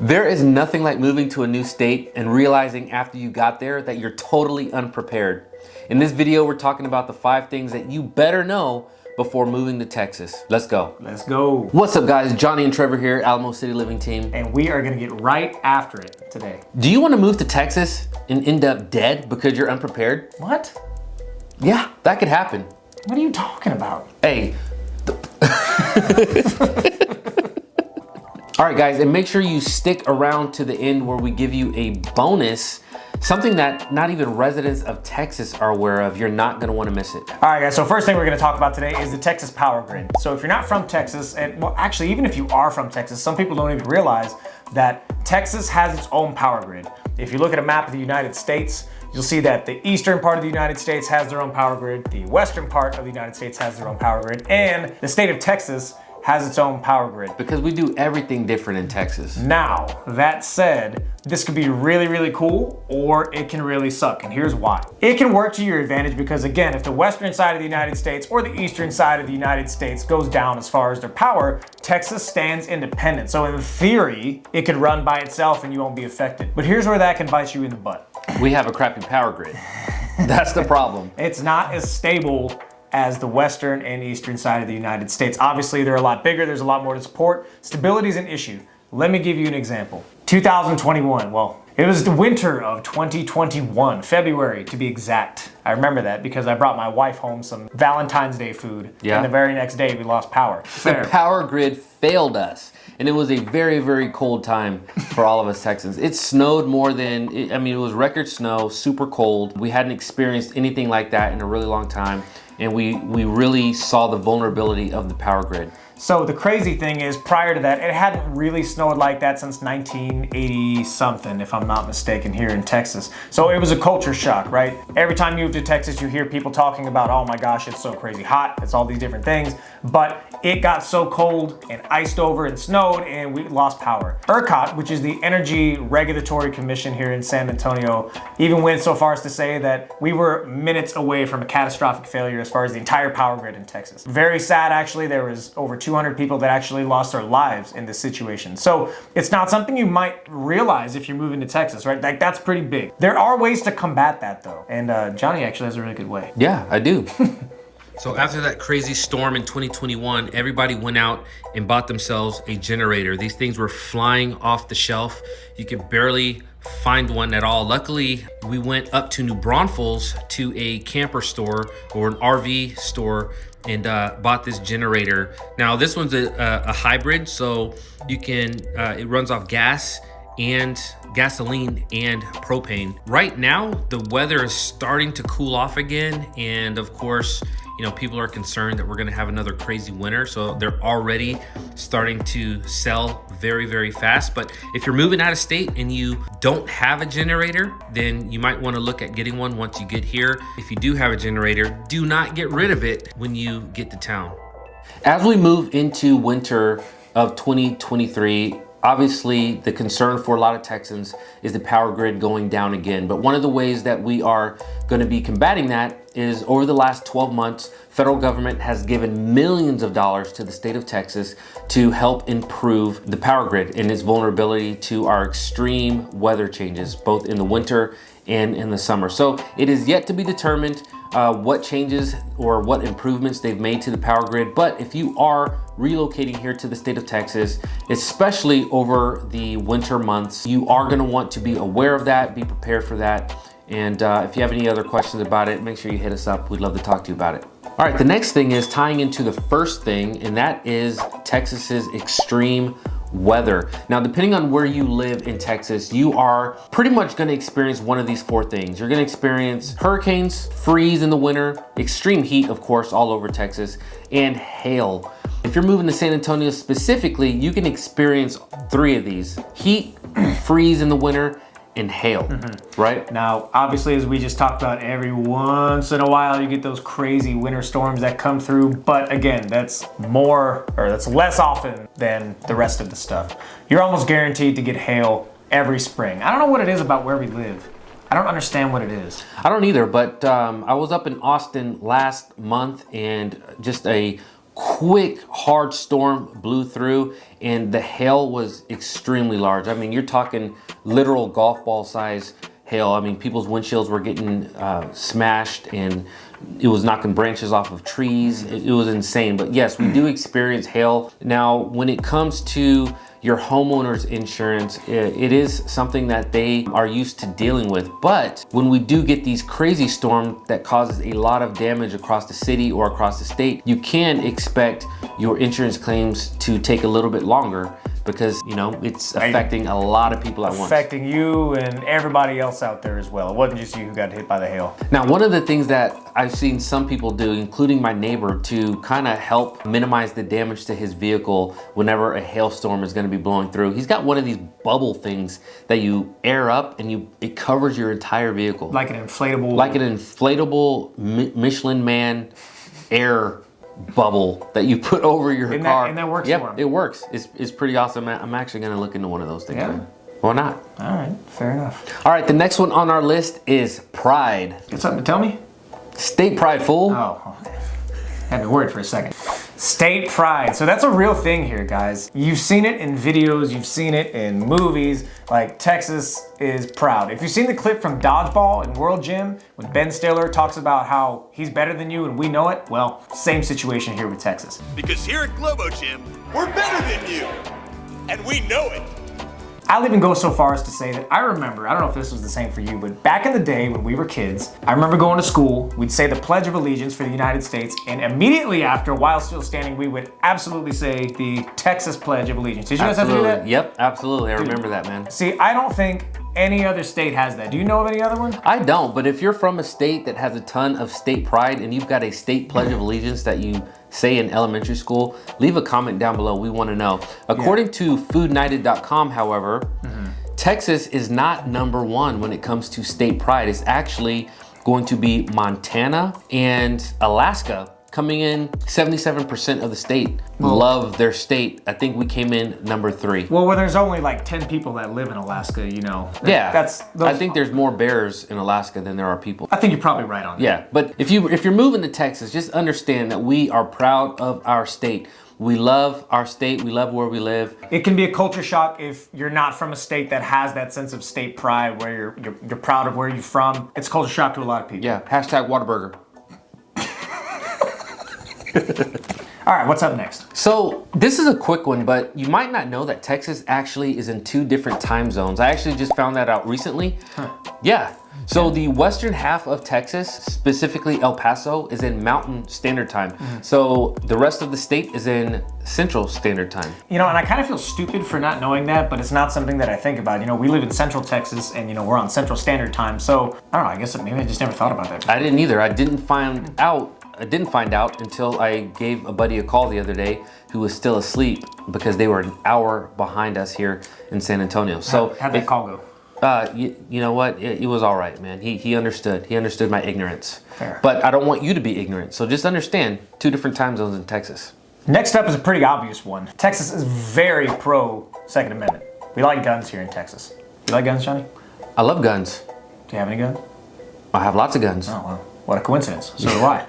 There is nothing like moving to a new state and realizing after you got there that you're totally unprepared. In this video, we're talking about the 5 things that you better know before moving to Texas. Let's go. Let's go. What's up, guys? Johnny and Trevor here, Alamo City Living Team. And we are gonna get right after it today. Do you want to move to Texas and end up dead because you're unprepared? What? Yeah, that could happen. What are you talking about? Hey. All right, guys, and make sure you stick around to the end where we give you a bonus, something that not even residents of Texas are aware of. You're not gonna wanna miss it. All right, guys, so first thing we're gonna talk about today is the Texas power grid. So if you're not from Texas, and well, actually, even if you are from Texas, some people don't even realize that Texas has its own power grid. If you look at a map of the United States, you'll see that the eastern part of the United States has their own power grid, the western part of the United States has their own power grid, and the state of Texas has its own power grid. Because we do everything different in Texas. Now, that said, this could be really, really cool, or it can really suck, and here's why. It can work to your advantage because, again, if the western side of the United States or the eastern side of the United States goes down as far as their power, Texas stands independent. So in theory, it could run by itself and you won't be affected. But here's where that can bite you in the butt. We have a crappy power grid. That's the problem. It's not as stable as the western and eastern side of the United States. Obviously, they're a lot bigger, there's a lot more to support. Stability is an issue. Let me give you an example. 2021, well, it was the winter of 2021, February to be exact. I remember that because I brought my wife home some Valentine's Day food, and the very next day we lost power. The power grid failed us, and it was a very, very cold time for all of us Texans. It snowed more than, it was record snow, super cold. We hadn't experienced anything like that in a really long time. And we really saw the vulnerability of the power grid. So the crazy thing is, prior to that, it hadn't really snowed like that since 1980 something, if I'm not mistaken, here in Texas. So it was a culture shock, right? Every time you move to Texas, you hear people talking about, oh my gosh, it's so crazy hot, it's all these different things. But it got so cold and iced over and snowed and we lost power. ERCOT, which is the Energy Regulatory Commission here in San Antonio, even went so far as to say that we were minutes away from a catastrophic failure as far as the entire power grid in Texas. Very sad, actually. There was over 200 people that actually lost their lives in this situation. So it's not something you might realize if you're moving to Texas, right? Like, that's pretty big. There are ways to combat that though. And Johnny actually has a really good way. Yeah, I do. So after that crazy storm in 2021, everybody went out and bought themselves a generator. These things were flying off the shelf. You could barely find one at all. Luckily, we went up to New Braunfels to a camper store or an RV store and bought this generator. Now this one's a hybrid, so you can, it runs off gas and gasoline and propane. Right now, the weather is starting to cool off again. And of course, people are concerned that we're gonna have another crazy winter. So they're already starting to sell very, very fast. But if you're moving out of state and you don't have a generator, then you might wanna look at getting one once you get here. If you do have a generator, do not get rid of it when you get to town. As we move into winter of 2023, obviously, the concern for a lot of Texans is the power grid going down again. But one of the ways that we are going to be combating that is over the last 12 months, federal government has given millions of dollars to the state of Texas to help improve the power grid and its vulnerability to our extreme weather changes, both in the winter and in the summer. So it is yet to be determined what changes or what improvements they've made to the power grid. But if you are relocating here to the state of Texas, especially over the winter months, you are going to want to be aware of that, be prepared for that. And if you have any other questions about it, make sure you hit us up. We'd love to talk to you about it. All right, the next thing is tying into the first thing, and that is Texas's extreme weather. Now, depending on where you live in Texas, you are pretty much going to experience one of these 4 things. You're going to experience hurricanes, freeze in the winter, extreme heat, of course, all over Texas, and hail. If you're moving to San Antonio specifically, you can experience 3 of these: heat, freeze in the winter, and hail, right? Now, obviously, as we just talked about, every once in a while you get those crazy winter storms that come through, but again, that's less often than the rest of the stuff. You're almost guaranteed to get hail every spring. I don't know what it is about where we live. I don't understand what it is. I don't either, but I was up in Austin last month, and just a quick, hard storm blew through, and the hail was extremely large. I mean, you're talking literal golf ball size hail. I mean, people's windshields were getting smashed, and it was knocking branches off of trees. It was insane. But yes, we do experience hail. Now, when it comes to your homeowner's insurance, it is something that they are used to dealing with. But when we do get these crazy storms that causes a lot of damage across the city or across the state, you can expect your insurance claims to take a little bit longer, because you know it's affecting a lot of people at once. Affecting you and everybody else out there as well. It wasn't just you who got hit by the hail. Now, one of the things that I've seen some people do, including my neighbor, to kind of help minimize the damage to his vehicle whenever a hailstorm is going to be blowing through, he's got one of these bubble things that you air up and it covers your entire vehicle. Like an inflatable. Like an inflatable Michelin Man air bubble that you put over your car. And that works yep, for him. it works. It's pretty awesome. I'm actually going to look into one of those things. Yeah. Man. Why not? All right, fair enough. All right, the next one on our list is pride. Got something to tell me? State pride, fool. Oh, okay. Had me worried for a second. State pride. So that's a real thing here, guys. You've seen it in videos, you've seen it in movies. Like, Texas is proud. If you've seen the clip from Dodgeball in World Gym, when Ben Stiller talks about how he's better than you and we know it, well, same situation here with Texas. Because here at Globo Gym, we're better than you. And we know it. I'll even go so far as to say that I remember, I don't know if this was the same for you, but back in the day when we were kids, I remember going to school, we'd say the Pledge of Allegiance for the United States, and immediately after, while still standing, we would absolutely say the Texas Pledge of Allegiance. Did you guys have to do that? Yep, absolutely. I remember that, man. See, I don't think any other state has that. Do you know of any other one? I don't, but if you're from a state that has a ton of state pride and you've got a state Pledge of Allegiance that you say in elementary school, leave a comment down below. We want to know. According to foodnighted.com, however, Texas is not #1 when it comes to state pride. It's actually going to be Montana and Alaska, coming in 77% of the state love their state. I think we came in #3. Well, where there's only like 10 people that live in Alaska, you know. Yeah, I think there's more bears in Alaska than there are people. I think you're probably right on that. Yeah, but if you're moving to Texas, just understand that we are proud of our state. We love our state. We love where we live. It can be a culture shock if you're not from a state that has that sense of state pride, where you're proud of where you're from. It's culture shock to a lot of people. Yeah, hashtag Whataburger. All right, what's up next? So this is a quick one, but you might not know that Texas actually is in 2 different time zones. I actually just found that out recently. Yeah. So the western half of Texas, specifically El Paso, is in Mountain Standard Time. So the rest of the state is in Central Standard Time. You know, and I kind of feel stupid for not knowing that, but it's not something that I think about. You know, we live in Central Texas and, you know, we're on Central Standard Time. So I don't know, I guess maybe I just never thought about that before. I didn't either. I didn't find out until I gave a buddy a call the other day who was still asleep, because they were an hour behind us here in San Antonio. So how'd that call go? You know what? It was all right, man. He understood. He understood my ignorance. Fair. But I don't want you to be ignorant. So just understand 2 different time zones in Texas. Next up is a pretty obvious one. Texas is very pro Second Amendment. We like guns here in Texas. You like guns, Johnny? I love guns. Do you have any guns? I have lots of guns. Oh, well, what a coincidence. So do I.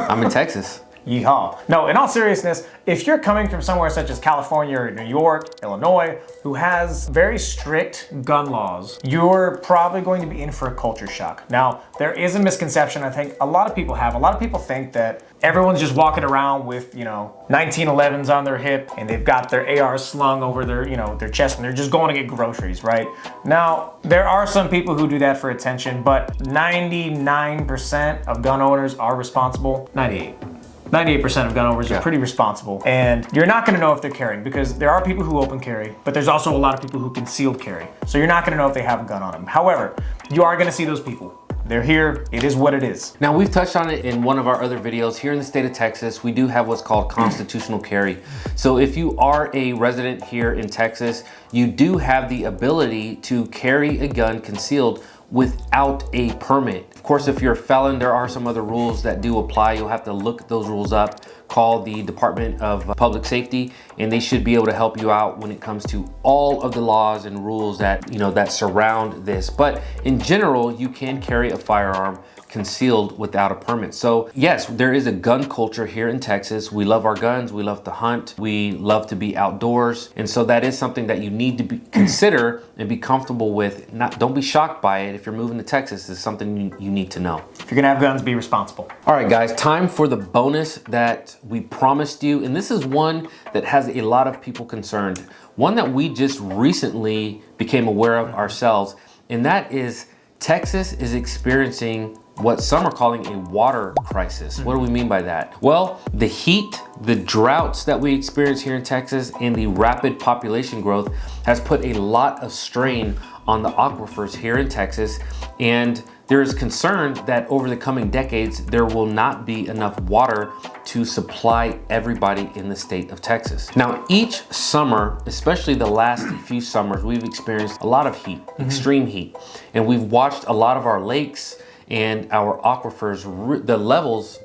I'm in Texas. Yeehaw. No, in all seriousness, if you're coming from somewhere such as California or New York, Illinois, who has very strict gun laws, you're probably going to be in for a culture shock. Now, there is a misconception I think a lot of people have. A lot of people think that everyone's just walking around with, you know, 1911s on their hip and they've got their ARs slung over their, you know, their chest, and they're just going to get groceries, right? Now, there are some people who do that for attention, but 99% of gun owners are responsible. 98% of gun owners are pretty responsible, and you're not gonna know if they're carrying, because there are people who open carry, but there's also a lot of people who concealed carry. So you're not gonna know if they have a gun on them. However, you are gonna see those people. They're here, it is what it is. Now, we've touched on it in one of our other videos. Here in the state of Texas, we do have what's called constitutional carry. So if you are a resident here in Texas, you do have the ability to carry a gun concealed without a permit. Of course, if you're a felon, there are some other rules that do apply. You'll have to look those rules up, call the Department of Public Safety, and they should be able to help you out when it comes to all of the laws and rules that, you know, that surround this. But in general, you can carry a firearm concealed without a permit. So yes, there is a gun culture here in Texas. We love our guns, we love to hunt, we love to be outdoors. And so that is something that you need to consider and be comfortable with. Don't be shocked by it. If you're moving to Texas, it's something you need to know. If you're gonna have guns, be responsible. All right, guys, time for the bonus that we promised you. And this is one that has a lot of people concerned. One that we just recently became aware of ourselves, and that is Texas is experiencing what some are calling a water crisis. What do we mean by that? Well, the heat, the droughts that we experience here in Texas, and the rapid population growth has put a lot of strain on the aquifers here in Texas. And there is concern that over the coming decades, there will not be enough water to supply everybody in the state of Texas. Now, each summer, especially the last few summers, we've experienced a lot of heat, extreme heat. And we've watched a lot of our lakes and our aquifers,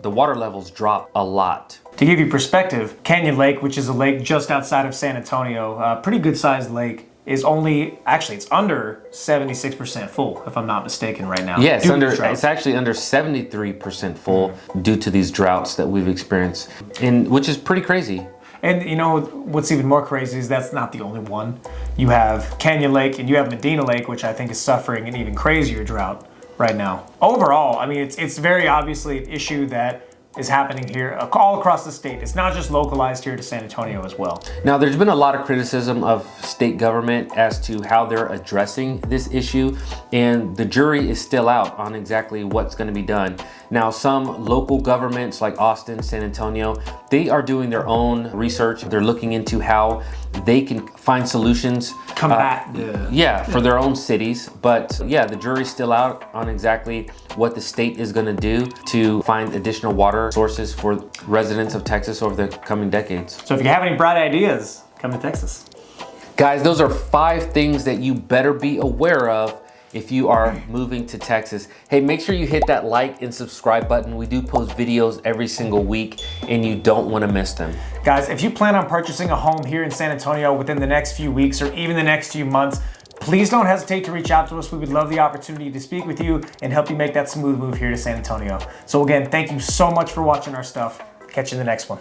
the water levels drop a lot. To give you perspective, Canyon Lake, which is a lake just outside of San Antonio, a pretty good sized lake, is it's under 76% full, if I'm not mistaken right now. Yeah, it's actually under 73% full due to these droughts that we've experienced, and which is pretty crazy. And you know, what's even more crazy is that's not the only one. You have Canyon Lake and you have Medina Lake, which I think is suffering an even crazier drought right now. Overall, I mean, it's very obviously an issue that is happening here all across the state. It's not just localized here to San Antonio as well. Now, there's been a lot of criticism of state government as to how they're addressing this issue, and the jury is still out on exactly what's going to be done. Now, some local governments like Austin, San Antonio, they are doing their own research. They're looking into how they can find solutions. Combat for their own cities. But yeah, the jury's still out on exactly what the state is going to do to find additional water sources for residents of Texas over the coming decades. So if you have any bright ideas, come to Texas. Guys, those are 5 things that you better be aware of if you are moving to Texas. Hey, make sure you hit that like and subscribe button. We do post videos every single week and you don't want to miss them. Guys, if you plan on purchasing a home here in San Antonio within the next few weeks or even the next few months, please don't hesitate to reach out to us. We would love the opportunity to speak with you and help you make that smooth move here to San Antonio. So again, thank you so much for watching our stuff. Catch you in the next one.